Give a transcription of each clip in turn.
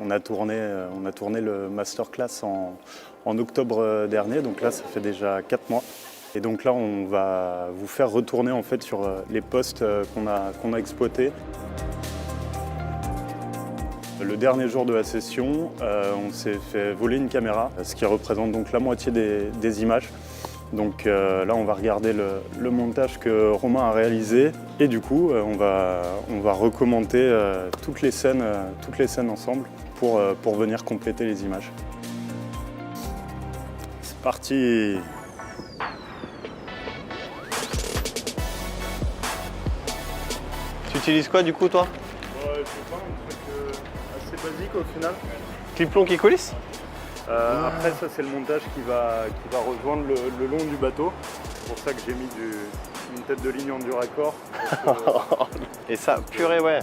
On a tourné le masterclass en octobre dernier, donc là ça fait déjà 4 mois. Et donc là on va vous faire retourner en fait sur les postes qu'on a exploités. Le dernier jour de la session, on s'est fait voler une caméra, ce qui représente donc la moitié des images. Donc là, on va regarder le montage que Romain a réalisé et du coup, on va recommenter toutes les scènes ensemble pour venir compléter les images. C'est parti! Tu utilises quoi du coup, toi? Je sais pas, un truc assez basique au final. Clip-plomb qui coulisse? Après ça c'est le montage qui va rejoindre le long du bateau. C'est pour ça que j'ai mis une tête de ligne en dur accord. Et ça, purée, ouais.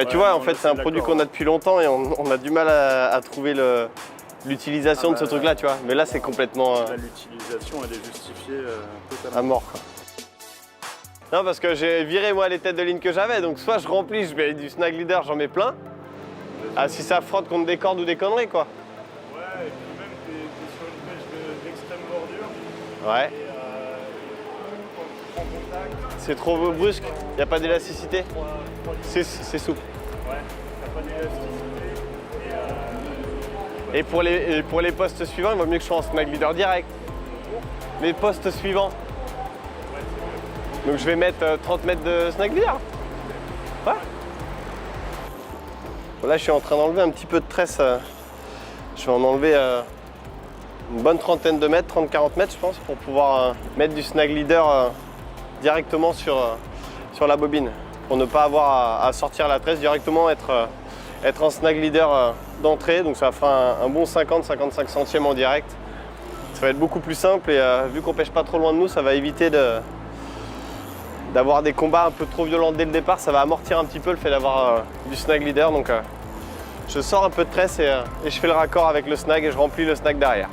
Tu vois, en fait c'est un produit qu'on a depuis longtemps et on a du mal à trouver l'utilisation de ce truc-là, tu vois. Mais là c'est complètement... L'utilisation elle est justifiée totalement. À mort, quoi. Non, parce que j'ai viré moi les têtes de ligne que j'avais, donc soit je remplis, je mets du snag leader, j'en mets plein. Ah, si ça frotte contre des cordes ou des conneries, quoi. Ouais, et puis même t'es sur une pêche d'extrême bordure. Ouais. Et quand tu prends contact... C'est trop brusque, il n'y a pas d'élasticité. C'est souple. Ouais, t'as pas d'élasticité. Et pour les postes suivants, il vaut mieux que je sois en snag leader direct. Les postes suivants. Donc je vais mettre 30 mètres de snag leader. Ouais. Là, je suis en train d'enlever un petit peu de tresse. Je vais en enlever une bonne trentaine de mètres, 30-40 mètres, je pense, pour pouvoir mettre du snag leader directement sur la bobine. Pour ne pas avoir à sortir la tresse, directement être en snag leader d'entrée. Donc ça fera un bon 50-55 centièmes en direct. Ça va être beaucoup plus simple et vu qu'on pêche pas trop loin de nous, ça va éviter d'avoir des combats un peu trop violents dès le départ. Ça va amortir un petit peu le fait d'avoir du snag leader. Donc je sors un peu de tresse et je fais le raccord avec le snag et je remplis le snag derrière.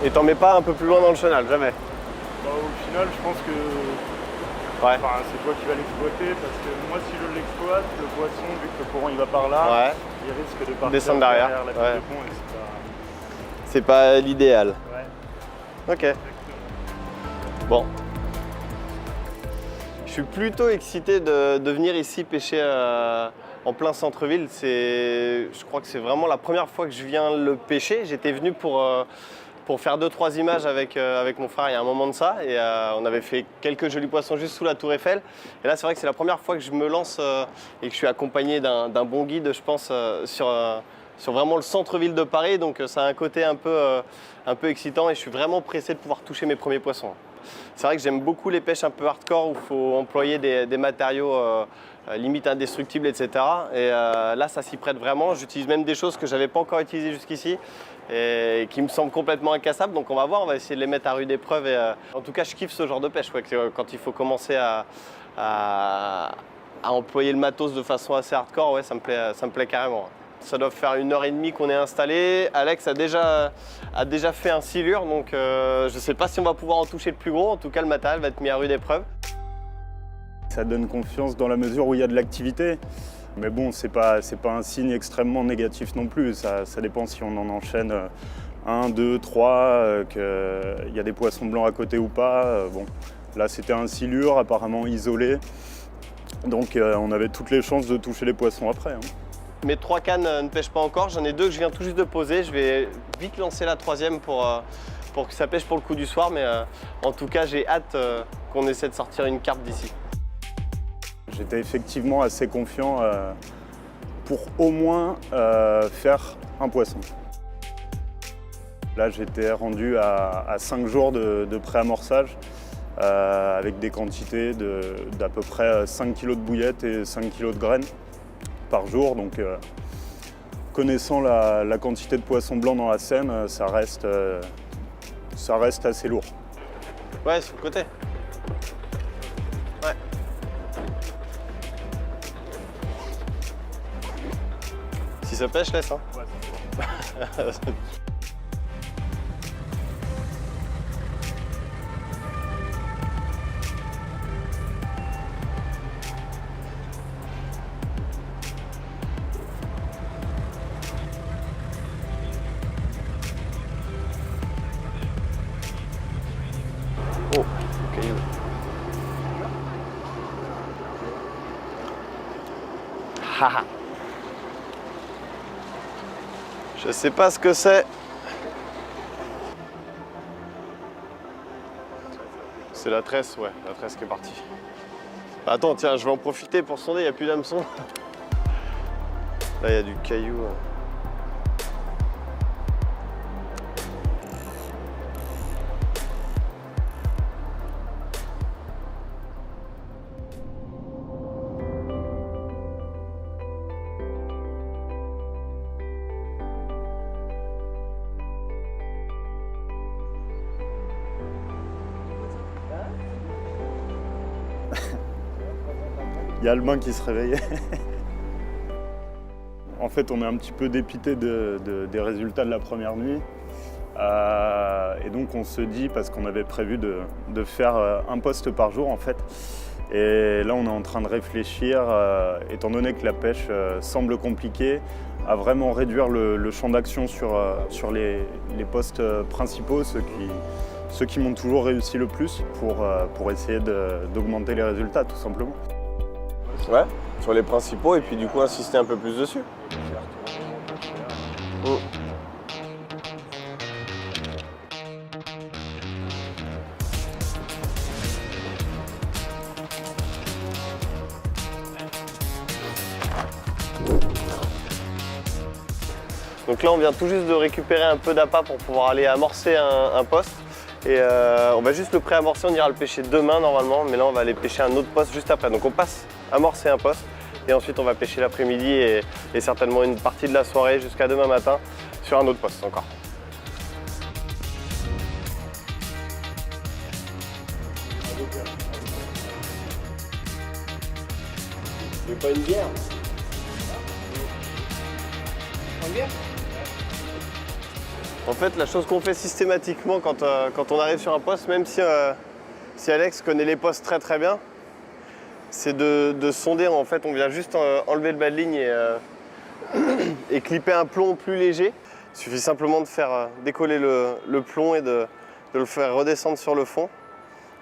Et t'en mets pas un peu plus loin dans le chenal, jamais? Bah, au final, je pense que ouais. C'est toi qui vas l'exploiter parce que moi, si je l'exploite, le poisson, vu que le courant il va par là, Ouais. il risque de partir descendre derrière la pile ouais. de pont et c'est pas l'idéal. Ouais. Ok. Bon. Je suis plutôt excité de venir ici pêcher en plein centre-ville. Je crois que c'est vraiment la première fois que je viens le pêcher. J'étais venu pour faire 2-3 images avec mon frère il y a un moment de ça. Et on avait fait quelques jolis poissons juste sous la tour Eiffel. Et là, c'est vrai que c'est la première fois que je me lance et que je suis accompagné d'un bon guide, je pense, sur vraiment le centre-ville de Paris. Donc ça a un côté un peu excitant et je suis vraiment pressé de pouvoir toucher mes premiers poissons. C'est vrai que j'aime beaucoup les pêches un peu hardcore où il faut employer des matériaux limite indestructibles, etc. Et là, ça s'y prête vraiment. J'utilise même des choses que je n'avais pas encore utilisées jusqu'ici et qui me semblent complètement incassables. Donc on va voir, on va essayer de les mettre à rude épreuve. Et, en tout cas, je kiffe ce genre de pêche, quand il faut commencer à employer le matos de façon assez hardcore, ouais, ça me plaît carrément. Ça doit faire 1h30 qu'on est installé. Alex a déjà fait un silure, donc je ne sais pas si on va pouvoir en toucher le plus gros. En tout cas, le matériel va être mis à rude épreuve. Ça donne confiance dans la mesure où il y a de l'activité. Mais bon, c'est pas un signe extrêmement négatif non plus. Ça dépend si on en enchaîne 1, 2, 3, qu'il y a des poissons blancs à côté ou pas. Bon, là, c'était un silure apparemment isolé. Donc on avait toutes les chances de toucher les poissons après. Hein. Mes 3 cannes ne pêchent pas encore, j'en ai 2 que je viens tout juste de poser. Je vais vite lancer la 3e pour que ça pêche pour le coup du soir. Mais en tout cas, j'ai hâte qu'on essaie de sortir une carpe d'ici. J'étais effectivement assez confiant pour au moins faire un poisson. Là, j'étais rendu à 5 jours de pré-amorçage avec des quantités d'à peu près 5 kg de bouillettes et 5 kg de graines par jour. Donc, connaissant la quantité de poissons blancs dans la Seine, ça reste assez lourd. Ouais, sur le côté. Ouais. Si ça pêche, laisse. Hein. Ouais, Je sais pas ce que c'est. C'est la tresse, ouais, la tresse qui est partie. Attends, tiens, je vais en profiter pour sonder, il n'y a plus d'hameçon. Là, il y a du caillou. Il y a Albin qui se réveillait. En fait, on est un petit peu dépité des résultats de la première nuit. Et donc on se dit, parce qu'on avait prévu de faire un poste par jour en fait. Et là on est en train de réfléchir, étant donné que la pêche semble compliquée, à vraiment réduire le champ d'action sur les postes principaux, ceux qui m'ont toujours réussi le plus, pour essayer d'augmenter les résultats tout simplement. Ouais, sur les principaux et puis du coup insister un peu plus dessus. Donc là on vient tout juste de récupérer un peu d'appât pour pouvoir aller amorcer un poste. Et on va juste le pré-amorcer, on ira le pêcher demain normalement, mais là on va aller pêcher un autre poste juste après. Donc on passe amorcer un poste et ensuite on va pêcher l'après-midi et certainement une partie de la soirée jusqu'à demain matin sur un autre poste encore. C'est pas une bière? Une bière? En fait, la chose qu'on fait systématiquement quand on arrive sur un poste, même si Alex connaît les postes très très bien, c'est de sonder. En fait, on vient juste enlever le bas de ligne et clipper un plomb plus léger. Il suffit simplement de faire décoller le plomb et de le faire redescendre sur le fond.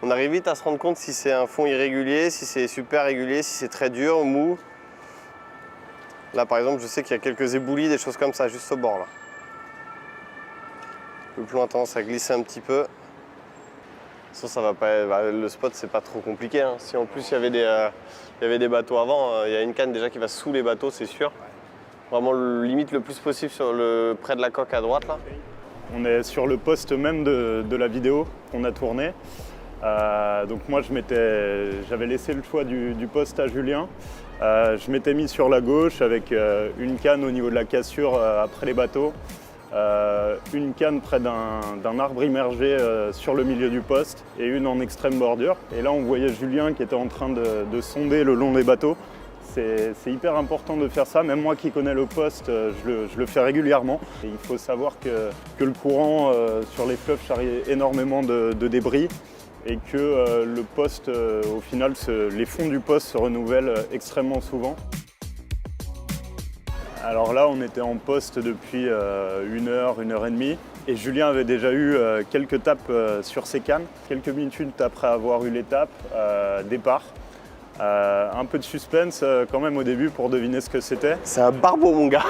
On arrive vite à se rendre compte si c'est un fond irrégulier, si c'est super régulier, si c'est très dur ou mou. Là, par exemple, je sais qu'il y a quelques éboulis, des choses comme ça, juste au bord là. Le plomb a tendance à glisser un petit peu. Ça va pas. Le spot, c'est pas trop compliqué. Hein. Si en plus il y avait des bateaux avant, il y a une canne déjà qui va sous les bateaux, c'est sûr. Vraiment limite le plus possible près de la coque à droite là. On est sur le poste même de la vidéo qu'on a tournée. Donc moi j'avais laissé le choix du poste à Julien. Je m'étais mis sur la gauche avec une canne au niveau de la cassure après les bateaux. Une canne près d'un arbre immergé sur le milieu du poste et une en extrême bordure. Et là on voyait Julien qui était en train de sonder le long des bateaux. C'est hyper important de faire ça, même moi qui connais le poste, je le fais régulièrement. Et il faut savoir que le courant sur les fleuves charrie énormément de débris et que le poste, au final, les fonds du poste se renouvellent extrêmement souvent. Alors là, on était en poste depuis 1 heure, 1 heure et demie. Et Julien avait déjà eu quelques tapes sur ses cannes. Quelques minutes après avoir eu l'étape, départ. Un peu de suspense quand même au début pour deviner ce que c'était. C'est un barbeau mon gars.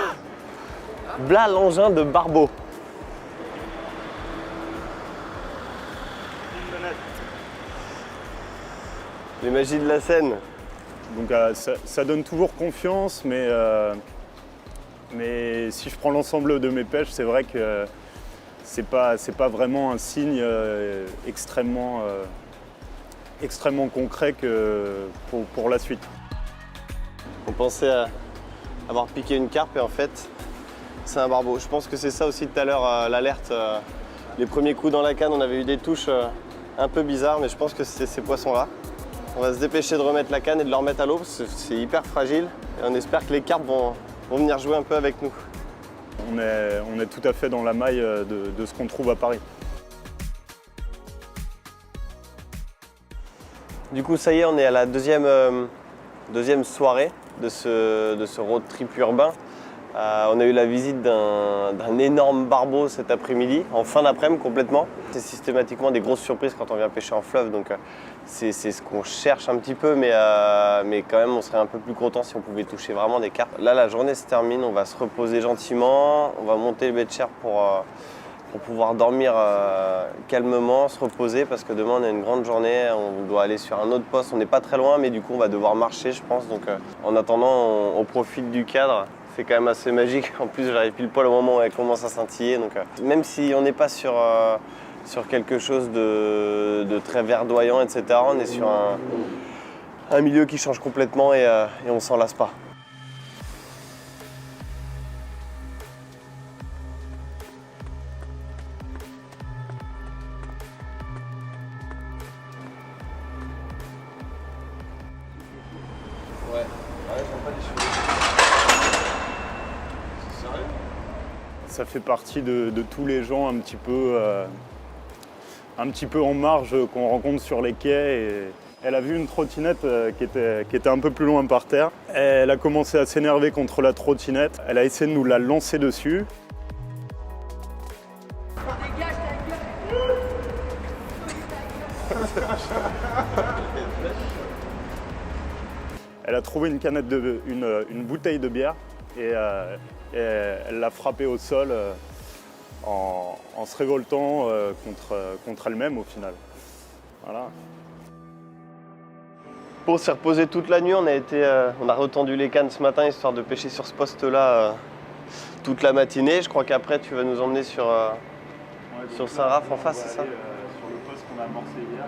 Blas l'engin de barbeau. Les magies de la Seine. Donc ça donne toujours confiance, mais si je prends l'ensemble de mes pêches, c'est vrai que c'est pas vraiment un signe extrêmement concret pour la suite. On pensait avoir piqué une carpe et en fait c'est un barbeau. Je pense que c'est ça aussi tout à l'heure l'alerte. Les premiers coups dans la canne, on avait eu des touches un peu bizarres, mais je pense que c'est ces poissons-là. On va se dépêcher de remettre la canne et de la remettre à l'eau parce que c'est hyper fragile et on espère que les carpes vont venir jouer un peu avec nous. On est tout à fait dans la maille de ce qu'on trouve à Paris. Du coup, ça y est, on est à la deuxième soirée de ce road trip urbain. On a eu la visite d'un énorme barbeau cet après-midi, en fin d'après-midi complètement. C'est systématiquement des grosses surprises quand on vient pêcher en fleuve, donc c'est ce qu'on cherche un petit peu, mais quand même on serait un peu plus content si on pouvait toucher vraiment des carpes. Là la journée se termine, on va se reposer gentiment, on va monter le beach chair pour pouvoir dormir calmement, se reposer, parce que demain on a une grande journée, on doit aller sur un autre poste, on n'est pas très loin, mais du coup on va devoir marcher je pense, donc en attendant on profite du cadre. C'est quand même assez magique. En plus, j'arrive pile poil au moment où elle commence à scintiller. Donc, même si on n'est pas sur quelque chose de très verdoyant, etc., on est sur un milieu qui change complètement et on s'en lasse pas. Ça fait partie de tous les gens un petit peu en marge qu'on rencontre sur les quais. Et elle a vu une trottinette qui était un peu plus loin par terre. Elle a commencé à s'énerver contre la trottinette. Elle a essayé de nous la lancer dessus. Elle a trouvé une bouteille de bière et elle l'a frappée au sol en se révoltant contre elle-même au final. Voilà. Bon, on s'est reposé toute la nuit, on a retendu les cannes ce matin histoire de pêcher sur ce poste-là toute la matinée. Je crois qu'après tu vas nous emmener sur Saint-Raph en face, c'est ça? Sur le poste qu'on a amorcé hier.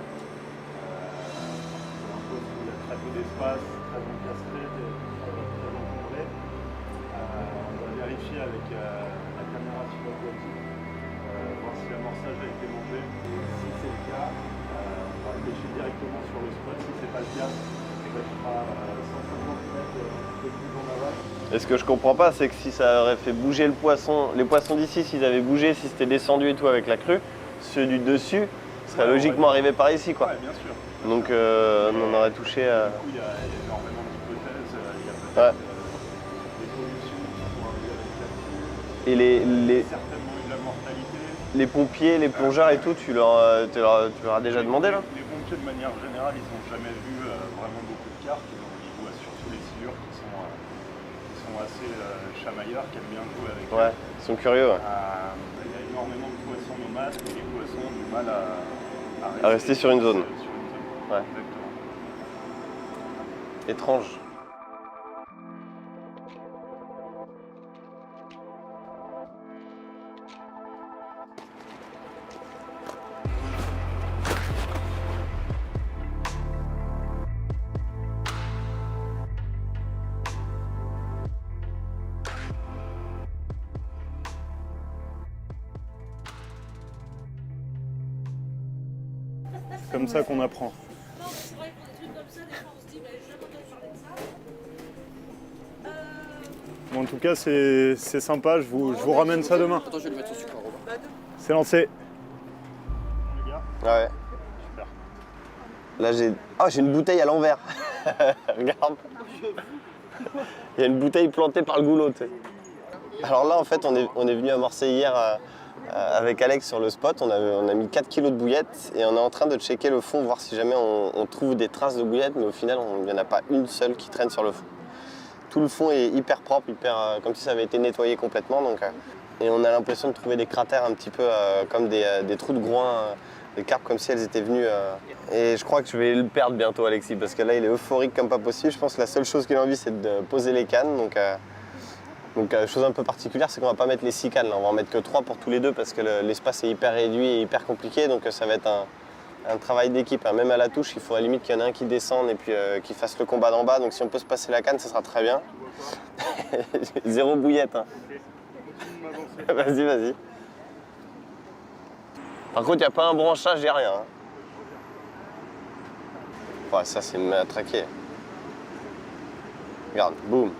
C'est un poste où il y a très peu d'espace, très encastré, très encombré. On va vérifier avec la caméra subaquatique, voir si l'amorçage a été mangé. Si c'est le cas, on va pêcher directement sur le spot. Si c'est pas le cas, on pêchera 150 mètres de plus en aval. Et ce que je comprends pas, c'est que si ça aurait fait bouger le poisson, les poissons d'ici, s'ils avaient bougé, si c'était descendu et tout avec la crue, ceux du dessus seraient logiquement arrivés par ici, quoi. Ouais, bien sûr. Donc on aurait touché. Du coup, il y a énormément d'hypothèses. Il y a peut-être des pollutions qui sont arrivées avec la crue. Et Certainement eu de la mortalité. les pompiers, les plongeurs et tout, tu leur as déjà demandé là? Les pompiers, de manière générale, ils n'ont jamais vu vraiment beaucoup de carpes. Ils voient surtout les silures qui sont assez chamailleurs, qui aiment bien jouer avec eux. Ouais, ils sont curieux. Ouais. Il y a énormément de poissons nomades et les poissons ont du mal À rester sur une zone. Ouais. Exactement. Étrange. C'est comme ça qu'on apprend. Non, c'est vrai que pour des trucs comme ça, des fois on se dit, mais j'ai jamais entendu parler de ça. Bon, en tout cas, c'est sympa. Je vous ramène ça demain. Attends, je vais le mettre sur sucre, Robin. C'est lancé. Ouais. Super. Là j'ai une bouteille à l'envers. Regarde. Il y a une bouteille plantée par le goulot. Tu sais. Alors là en fait on est venu amorcer hier avec Alex sur le spot. On a mis 4 kilos de bouillettes et on est en train de checker le fond, voir si jamais on trouve des traces de bouillettes, mais au final il n'y en a pas une seule qui traîne sur le fond. Tout le fond est hyper propre, comme si ça avait été nettoyé complètement. Et on a l'impression de trouver des cratères un petit peu comme des trous de groin, des carpes comme si elles étaient venues. Et je crois que je vais le perdre bientôt, Alexis, parce que là il est euphorique comme pas possible. Je pense que la seule chose qu'il a envie c'est de poser les cannes. Donc chose un peu particulière, c'est qu'on va pas mettre les 6 cannes, là. On va en mettre que 3 pour tous les deux parce que l'espace est hyper réduit et hyper compliqué, donc ça va être un travail d'équipe. Même à la touche, il faudrait limite qu'il y en ait un qui descende et puis qui fasse le combat d'en bas, donc si on peut se passer la canne, ça sera très bien. Zéro bouillette. Hein. Vas-y, vas-y. Par contre, il n'y a pas un branchage, il n'y a rien. Hein. Ouais, ça, c'est matraqué. Regarde, boum.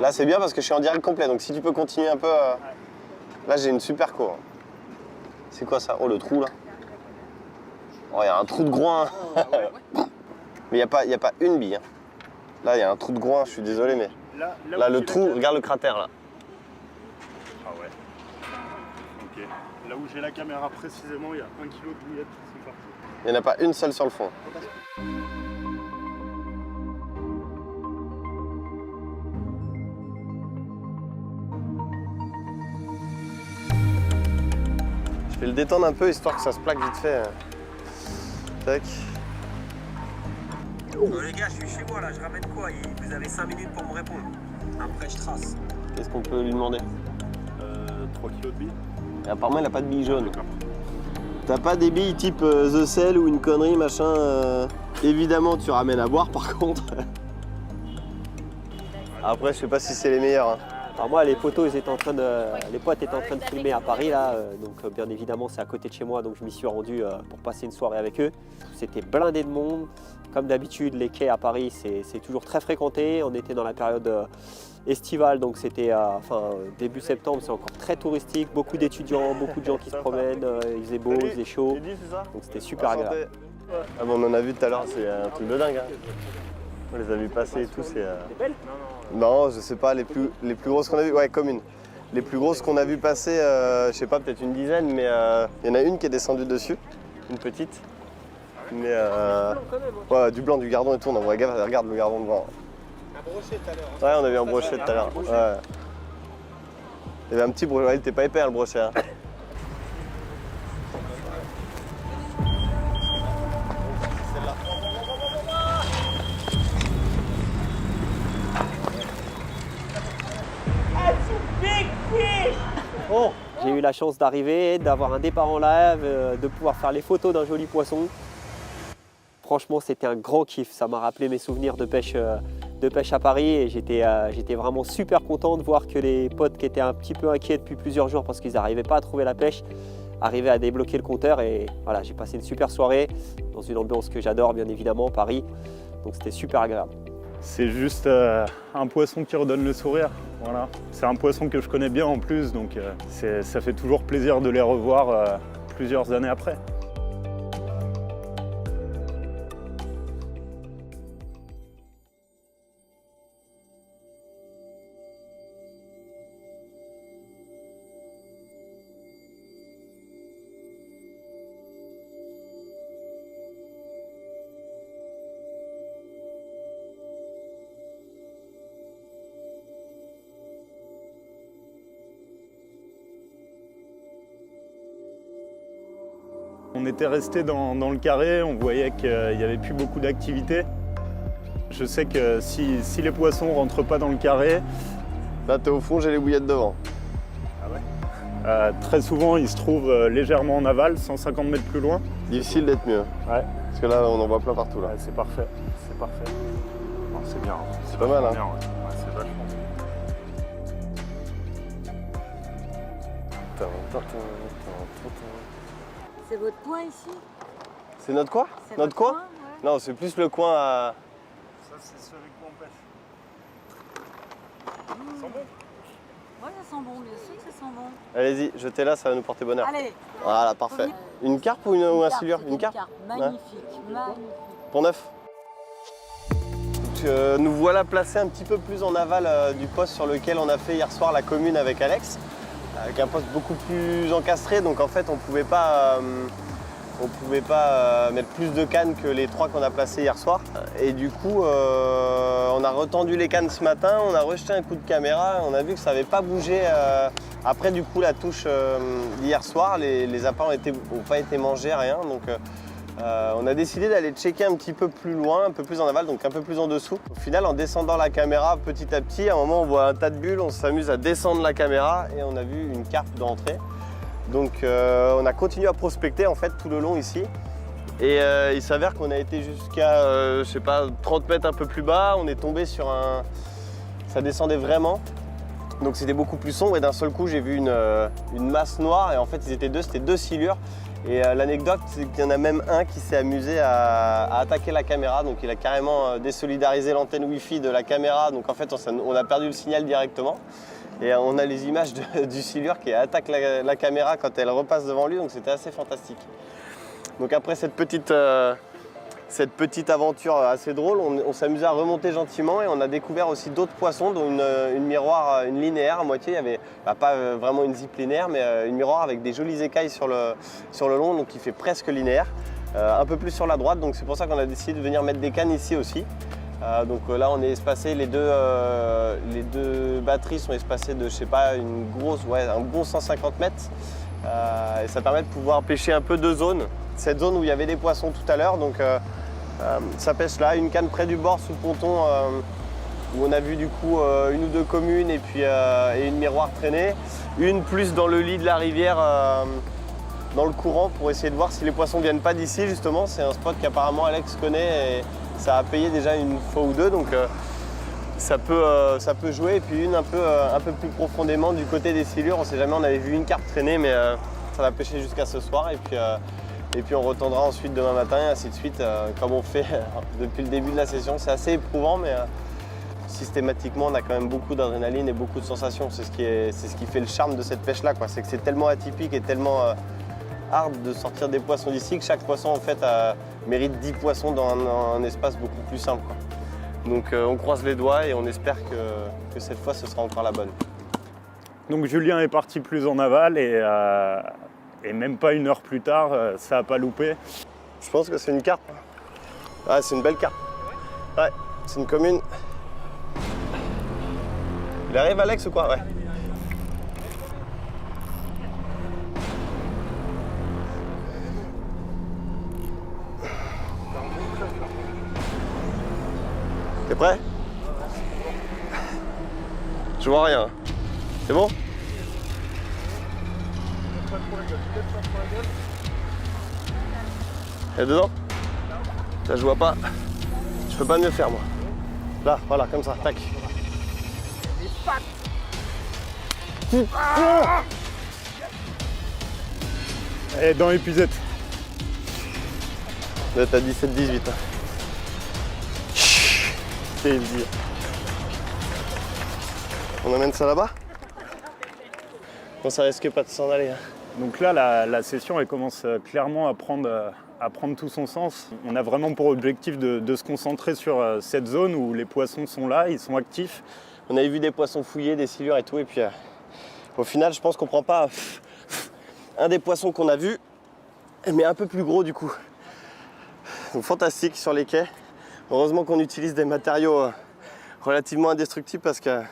Là, c'est bien parce que je suis en direct complet, donc si tu peux continuer un peu... Là, j'ai une super cour. C'est quoi ça? Oh, le trou, là. Oh, il y a un trou de groin. Mais il n'y a pas une bille. Hein. Là, il y a un trou de groin, je suis désolé, mais... Là, le trou, regarde le cratère, là. Ah ouais. Ok. Là où j'ai la caméra précisément, il y a 1 kg de bouillettes qui sont parties. Il n'y en a pas une seule sur le fond. Je vais le détendre un peu histoire que ça se plaque vite fait. Tac. Les gars, je suis chez moi là, je ramène quoi? Vous avez 5 minutes pour me répondre. Après, je trace. Qu'est-ce qu'on peut lui demander? 3 kg de billes. Et apparemment, il n'a pas de billes jaunes. D'accord. T'as pas des billes type The Cell ou une connerie machin Évidemment, tu ramènes à boire par contre. Après, je sais pas si c'est les meilleurs. Hein. Alors moi, les potos, les potes étaient en train de filmer à Paris là, donc bien évidemment, c'est à côté de chez moi, donc je m'y suis rendu pour passer une soirée avec eux. C'était blindé de monde. Comme d'habitude, les quais à Paris, c'est toujours très fréquenté. On était dans la période estivale, donc c'était début septembre, c'est encore très touristique. Beaucoup d'étudiants, beaucoup de gens qui se promènent. Il faisait beau, il faisait chaud, donc c'était super agréable. Ah bon, on en a vu tout à l'heure, c'est un truc de dingue. Hein. On les a vus passer et tout, c'est... C'est belle? Non, je sais pas, les plus grosses qu'on a vues, ouais, communes. Les plus grosses qu'on a vues passer, je sais pas, peut-être une dizaine, mais il y en a une qui est descendue dessus, une petite. Mais ouais, du blanc, du gardon et tout, on en voit, regarde le gardon devant. Un brochet tout à l'heure. Ouais, on a vu un brochet tout à l'heure. Ouais. Il y avait un petit brochet, il était pas épais hein, le brochet. Hein. Oh, j'ai eu la chance d'arriver, d'avoir un départ en live, de pouvoir faire les photos d'un joli poisson. Franchement, c'était un grand kiff. Ça m'a rappelé mes souvenirs de pêche à Paris et j'étais vraiment super content de voir que les potes qui étaient un petit peu inquiets depuis plusieurs jours parce qu'ils n'arrivaient pas à trouver la pêche arrivaient à débloquer le compteur. Et voilà, j'ai passé une super soirée dans une ambiance que j'adore, bien évidemment, Paris. Donc c'était super agréable. C'est juste un poisson qui redonne le sourire. Voilà. C'est un poisson que je connais bien en plus, donc ça fait toujours plaisir de les revoir plusieurs années après. On était resté dans le carré, on voyait qu'il n'y avait plus beaucoup d'activité. Je sais que si les poissons ne rentrent pas dans le carré... Là, t'es au fond, j'ai les bouillettes devant. Ah ouais. Très souvent, ils se trouvent légèrement en aval, 150 mètres plus loin. Difficile d'être mieux. Ouais. Parce que là, on en voit plein partout. Là. Ouais, c'est parfait, c'est parfait. Non, c'est bien. C'est pas mal, hein. Bien, ouais. Ouais, c'est vachement bien. C'est votre coin ici? C'est notre quoi? C'est Notre votre coin? ouais. Non, c'est plus le coin à... Ça, c'est ce avec quoi on pêche. Ça sent bon? Ouais, ça sent bon, bien sûr que ça sent bon. Allez-y, jetez-la, ça va nous porter bonheur. Allez, Voilà, parfait. Une carpe ou un silure? Une carpe? Magnifique, magnifique. Pour neuf. Donc, nous voilà placés un petit peu plus en aval du poste sur lequel on a fait hier soir la commune avec Alex. Avec un poste beaucoup plus encastré, donc en fait on pouvait pas mettre plus de cannes que les 3 qu'on a placés hier soir. Et du coup on a retendu les cannes ce matin, on a rejeté un coup de caméra, on a vu que ça n'avait pas bougé. Après du coup la touche hier soir, les appâts n'ont pas été mangés, rien. Donc on a décidé d'aller checker un petit peu plus loin, un peu plus en aval, donc un peu plus en dessous. Au final, en descendant la caméra petit à petit, à un moment on voit un tas de bulles, on s'amuse à descendre la caméra et on a vu une carpe d'entrée. Donc on a continué à prospecter en fait tout le long ici. Et il s'avère qu'on a été jusqu'à, je sais pas, 30 mètres un peu plus bas, on est tombé sur un... Ça descendait vraiment. Donc c'était beaucoup plus sombre et d'un seul coup j'ai vu une masse noire et en fait c'était 2 silures. Et l'anecdote, c'est qu'il y en a même un qui s'est amusé à attaquer la caméra. Donc il a carrément désolidarisé l'antenne Wi-Fi de la caméra. Donc en fait, on a perdu le signal directement. Et on a les images du silure qui attaque la caméra quand elle repasse devant lui. Donc c'était assez fantastique. Donc après cette petite cette petite aventure assez drôle. On s'amusait à remonter gentiment et on a découvert aussi d'autres poissons, dont une miroir, une linéaire à moitié. Il y avait pas vraiment une zip linéaire, mais une miroir avec des jolies écailles sur le long, donc qui fait presque linéaire. Un peu plus sur la droite, donc c'est pour ça qu'on a décidé de venir mettre des cannes ici aussi. Donc là on est espacé, les deux batteries sont espacées de je sais pas un bon 150 mètres. Et ça permet de pouvoir pêcher un peu de zones. Cette zone où il y avait des poissons tout à l'heure, donc ça pêche là, une canne près du bord sous ponton où on a vu du coup une ou deux communes et puis et une miroir traîner. Une plus dans le lit de la rivière, dans le courant pour essayer de voir si les poissons viennent pas d'ici justement. C'est un spot qu'apparemment Alex connaît et ça a payé déjà une fois ou deux, donc ça peut jouer. Et puis une un peu plus profondément du côté des silures, on sait jamais, on avait vu une carpe traîner, mais ça va pêcher jusqu'à ce soir et puis on retendra ensuite demain matin et ainsi de suite, comme on fait depuis le début de la session. C'est assez éprouvant, mais systématiquement on a quand même beaucoup d'adrénaline et beaucoup de sensations. C'est ce qui fait le charme de cette pêche-là, quoi. C'est que c'est tellement atypique et tellement hard de sortir des poissons d'ici que chaque poisson en fait mérite 10 poissons dans un espace beaucoup plus simple, quoi. Donc on croise les doigts et on espère que cette fois ce sera encore la bonne. Donc Julien est parti plus en aval et même pas une heure plus tard, ça n'a pas loupé. Je pense que c'est une carpe. Ah, c'est une belle carpe. Ouais, c'est une commune. Il arrive Alex ou quoi? Ouais. T'es prêt? Je vois rien. C'est bon? Elle est dedans? Ça je vois pas. Je peux pas mieux faire moi. Là, voilà, comme ça, tac. Elle est dans l'épuisette. Là t'as 17-18. C'est dire. On amène ça là-bas? Bon, ça risque pas de s'en aller. Hein. Donc là, la session, elle commence clairement à prendre tout son sens. On a vraiment pour objectif de se concentrer sur cette zone où les poissons sont là, ils sont actifs. On avait vu des poissons fouillés, des silures et tout, et puis au final, je pense qu'on prend pas un des poissons qu'on a vu, mais un peu plus gros du coup. Donc fantastique sur les quais. Heureusement qu'on utilise des matériaux relativement indestructibles parce que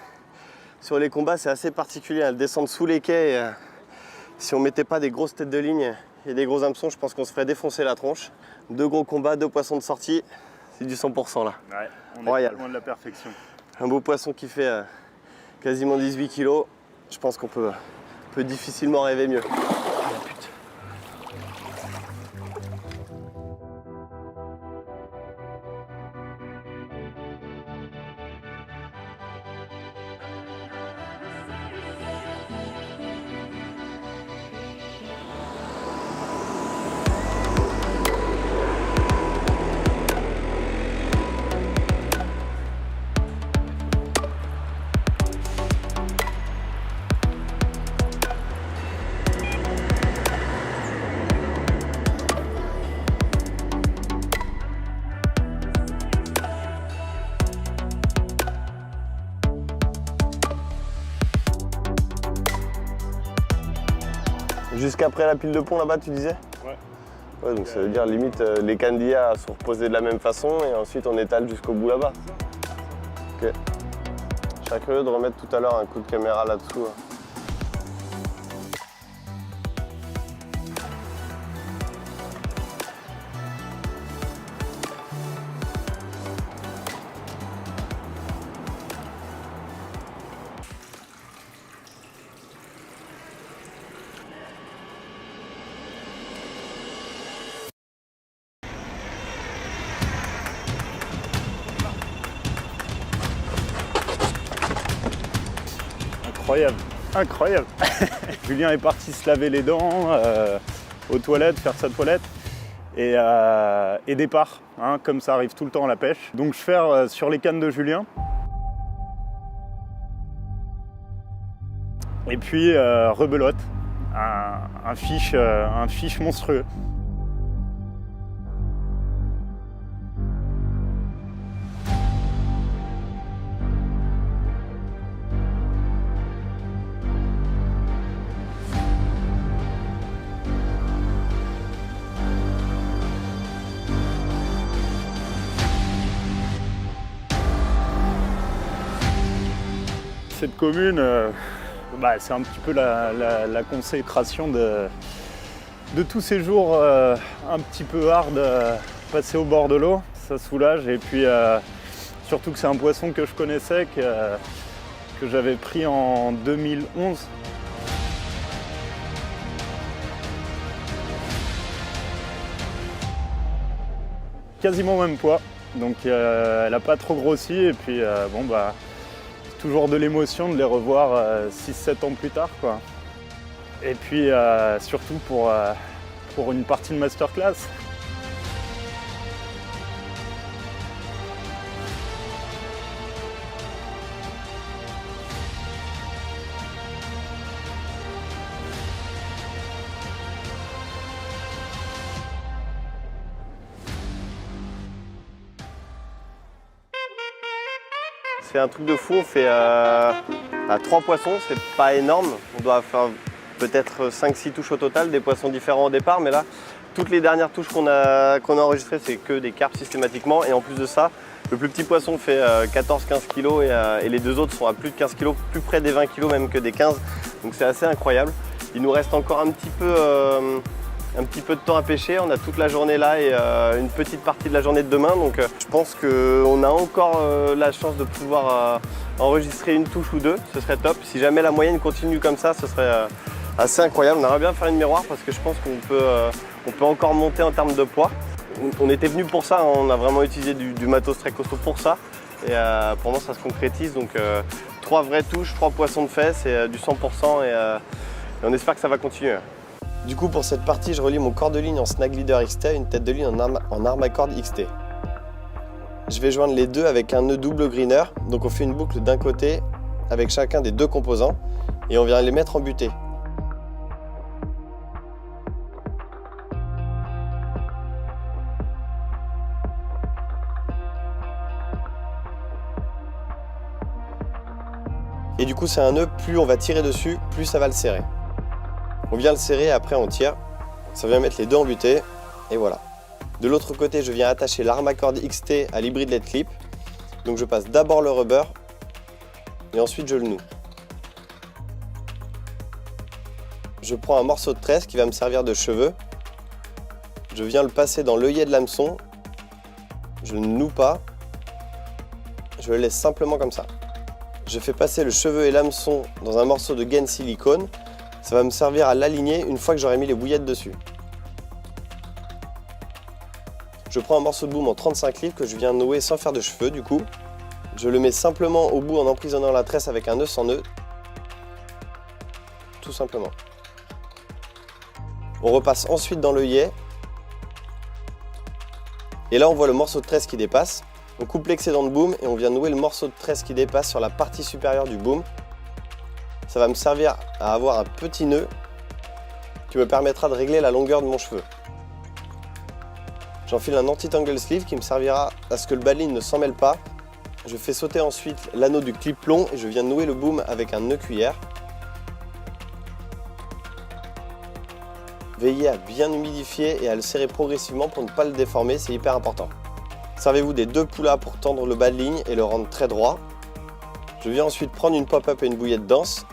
sur les combats, c'est assez particulier. Elles descendent sous les quais et si on mettait pas des grosses têtes de ligne et des gros hameçons, je pense qu'on se ferait défoncer la tronche. 2 gros combats, 2 poissons de sortie, c'est du 100% là. Ouais, on Royal. est loin de la perfection. Un beau poisson qui fait quasiment 18 kg. Je pense qu'on peut difficilement rêver mieux. Jusqu'après la pile de pont là-bas, tu disais? Ouais. Ouais, donc ça veut dire limite les cannes d'IA sont reposées de la même façon et ensuite on étale jusqu'au bout là-bas. Ok. Je serais curieux de remettre tout à l'heure un coup de caméra là-dessous. Hein. Incroyable, incroyable. Julien est parti se laver les dents aux toilettes, faire sa toilette et départ, hein, comme ça arrive tout le temps à la pêche. Donc je fais sur les cannes de Julien. Et puis rebelote, un fiche monstrueux. cette commune, c'est un petit peu la consécration de tous ces jours un petit peu hard passés au bord de l'eau. Ça soulage et puis surtout que c'est un poisson que je connaissais, que j'avais pris en 2011. Quasiment au même poids, donc elle n'a pas trop grossi et puis c'est toujours de l'émotion de les revoir 6-7 ans plus tard, quoi. Et puis surtout pour une partie de masterclass. C'est un truc de fou, on fait 3 poissons, c'est pas énorme. On doit faire peut-être 5-6 touches au total, des poissons différents au départ, mais là, toutes les dernières touches qu'on a enregistrées, c'est que des carpes systématiquement. Et en plus de ça, le plus petit poisson fait 14-15 kg et les deux autres sont à plus de 15 kg, plus près des 20 kg même que des 15. Donc c'est assez incroyable. Il nous reste encore un petit peu de temps à pêcher. On a toute la journée là et une petite partie de la journée de demain. Donc je pense qu'on a encore la chance de pouvoir enregistrer une touche ou deux. Ce serait top. Si jamais la moyenne continue comme ça, ce serait assez incroyable. On aimerait bien faire une miroir parce que je pense qu'on peut encore monter en termes de poids. On était venu pour ça. On a vraiment utilisé du matos très costaud pour ça. Et pour moi, ça se concrétise. Donc 3 vraies touches, 3 poissons de fesses et du 100%. Et on espère que ça va continuer. Du coup, pour cette partie, je relie mon corps de ligne en Snag Leader XT à une tête de ligne en Armacord XT. Je vais joindre les deux avec un nœud double greener, donc on fait une boucle d'un côté avec chacun des deux composants et on vient les mettre en butée. Et du coup, c'est un nœud, plus on va tirer dessus, plus ça va le serrer. On vient le serrer et après on tire. Ça vient mettre les deux en butée et voilà. De l'autre côté, je viens attacher l'Armacord XT à l'hybride LED clip. Donc je passe d'abord le rubber et ensuite je le noue. Je prends un morceau de tresse qui va me servir de cheveux. Je viens le passer dans l'œillet de l'hameçon. Je ne noue pas. Je le laisse simplement comme ça. Je fais passer le cheveu et l'hameçon dans un morceau de gaine silicone. Ça va me servir à l'aligner une fois que j'aurai mis les bouillettes dessus. Je prends un morceau de boom en 35 livres que je viens nouer sans faire de cheveux du coup. Je le mets simplement au bout en emprisonnant la tresse avec un nœud sans nœud. Tout simplement. On repasse ensuite dans l'œillet. Et là on voit le morceau de tresse qui dépasse. On coupe l'excédent de boom et on vient nouer le morceau de tresse qui dépasse sur la partie supérieure du boom. Ça va me servir à avoir un petit nœud qui me permettra de régler la longueur de mon cheveu. J'enfile un anti-tangle sleeve qui me servira à ce que le bas de ligne ne s'en mêle pas. Je fais sauter ensuite l'anneau du clip long et je viens nouer le boom avec un nœud cuillère. Veillez à bien humidifier et à le serrer progressivement pour ne pas le déformer, c'est hyper important. Servez-vous des deux poulas pour tendre le bas de ligne et le rendre très droit. Je viens ensuite prendre une pop-up et une bouillette dense.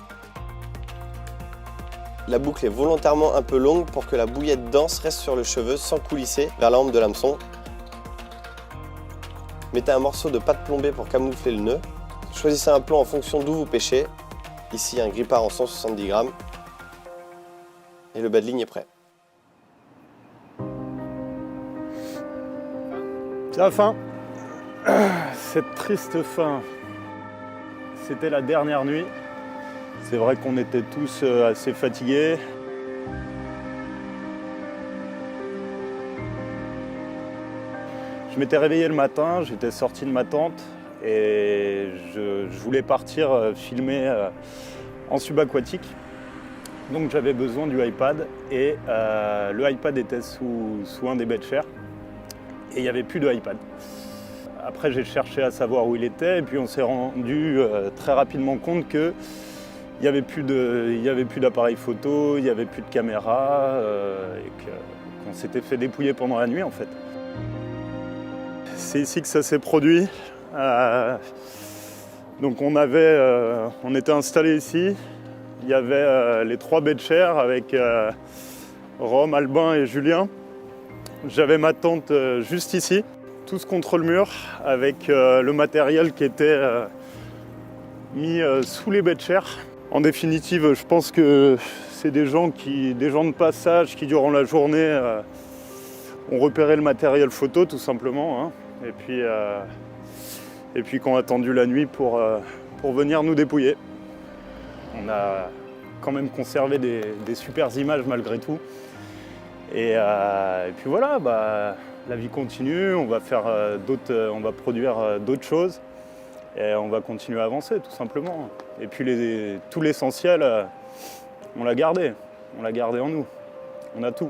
La boucle est volontairement un peu longue pour que la bouillette dense reste sur le cheveu sans coulisser vers la hampe de l'hameçon. Mettez un morceau de pâte plombée pour camoufler le nœud. Choisissez un plan en fonction d'où vous pêchez. Ici un grippard en 170 grammes. Et le bas de ligne est prêt. C'est la fin. Cette triste fin. C'était la dernière nuit. C'est vrai qu'on était tous assez fatigués. Je m'étais réveillé le matin, j'étais sorti de ma tente et je voulais partir filmer en subaquatique. Donc j'avais besoin du iPad et le iPad était sous un des bêtes chers et il n'y avait plus de iPad. Après j'ai cherché à savoir où il était et puis on s'est rendu très rapidement compte que il n'y avait plus d'appareil photo, il n'y avait plus de caméra et qu'on s'était fait dépouiller pendant la nuit en fait. C'est ici que ça s'est produit. Donc on était installés ici. Il y avait les 3 baies de chair avec Rome, Albin et Julien. J'avais ma tente juste ici, tous contre le mur, avec le matériel qui était mis sous les baies de chair. En définitive, je pense que c'est des gens de passage qui, durant la journée, ont repéré le matériel photo, tout simplement. Hein. Et puis qui ont attendu la nuit pour venir nous dépouiller. On a quand même conservé des super images malgré tout. Et puis voilà, la vie continue, on va produire d'autres choses et on va continuer à avancer tout simplement. Et puis tout l'essentiel, on l'a gardé en nous, on a tout.